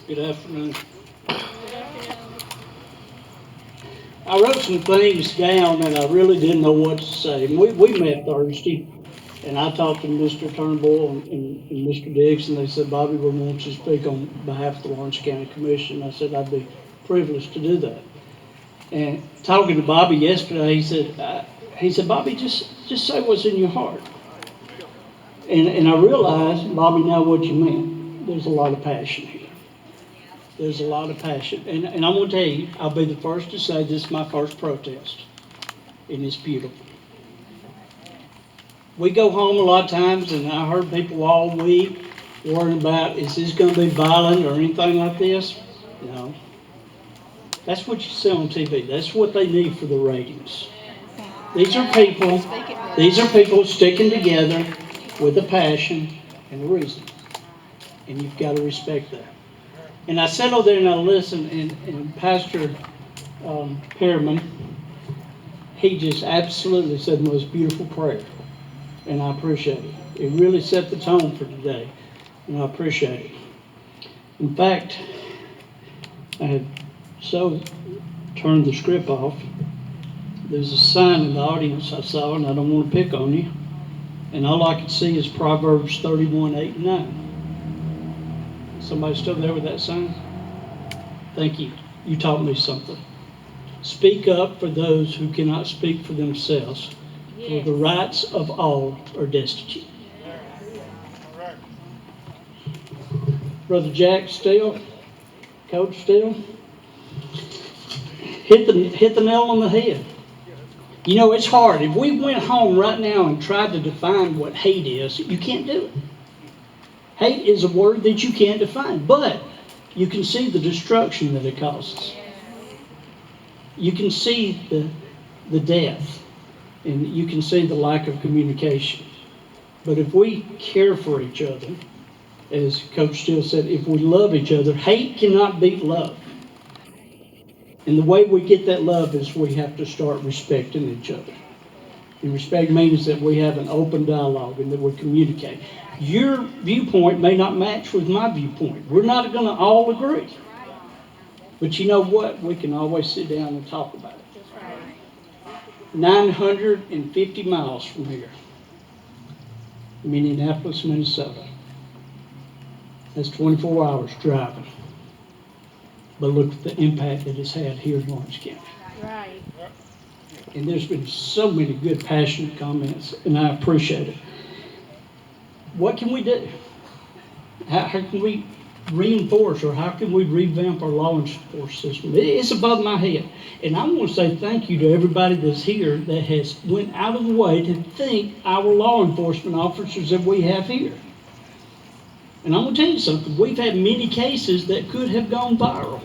Good afternoon. I wrote some things down and I really didn't know what to say. We met Thursday and I talked to Mr. Turnbull and Mr. Diggs, and they said, Bobby, we want you to speak on behalf of the Lawrence County Commission. I said I'd be privileged to do that. And talking to Bobby yesterday, he said, Bobby, just say what's in your heart. And I realized, Bobby, now what you meant. There's a lot of passion here. There's a lot of passion. And I'm going to tell you, I'll be the first to say this is my first protest. And it's beautiful. We go home a lot of times, and I heard people all week worrying about, is this going to be violent or anything like this? No. That's what you see on TV. That's what they need for the ratings. These are people sticking together with a passion and a reason. And you've got to respect that. And I sat over there and I listened, and Pastor Perriman, he just absolutely said the most beautiful prayer. And I appreciate it. It really set the tone for today. And I appreciate it. In fact, I had so turned the script off. There's a sign in the audience I saw, and I don't want to pick on you. And all I could see is Proverbs 31, 8 and 9. Somebody still there with that sign? Thank you. You taught me something. Speak up for those who cannot speak for themselves, for the rights of all are destitute. Brother Jack Steele, Coach Steele, hit the nail on the head. You know, it's hard. If we went home right now and tried to define what hate is, you can't do it. Hate is a word that you can't define, but you can see the destruction that it causes. You can see the death, and you can see the lack of communication. But if we care for each other, as Coach Steele said, if we love each other, hate cannot beat love. And the way we get that love is we have to start respecting each other. And respect means that we have an open dialogue and that we communicate. Your viewpoint may not match with my viewpoint. We're not going to all agree. But you know what? We can always sit down and talk about it. 950 miles from here, Minneapolis, Minnesota. That's 24 hours driving. But look at the impact that it's had here in Lawrence County. Right. And there's been so many good, passionate comments, and I appreciate it. What can we do? How can we reinforce, or how can we revamp our law enforcement system? It's above my head. And I want to say thank you to everybody that's here that has went out of the way to thank our law enforcement officers that we have here. And I'm going to tell you something. We've had many cases that could have gone viral,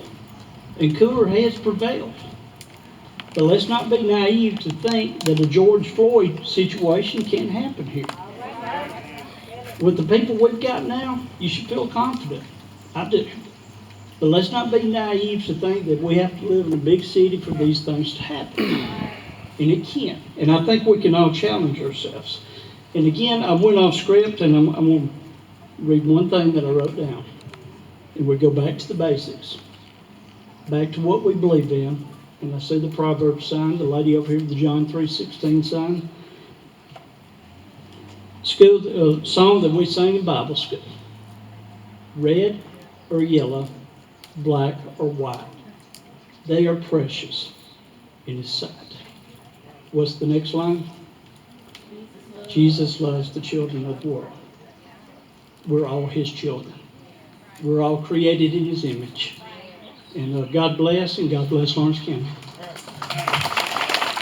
and cooler heads prevailed. But let's not be naive to think that a George Floyd situation can't happen here. With the people we've got now, you should feel confident. I do. But let's not be naive to think that we have to live in a big city for these things to happen. And it can't. And I think we can all challenge ourselves. And again, I went off script, and I'm going to read one thing that I wrote down. And we go back to the basics. Back to what we believe in. And I see the Proverbs sign, the lady over here with the John 3:16 sign. Song that we sing in Bible school. Red or yellow, black or white. They are precious in His sight. What's the next line? Jesus loves the children of the world. We're all His children. We're all created in His image. And God bless, and God bless Lawrence County.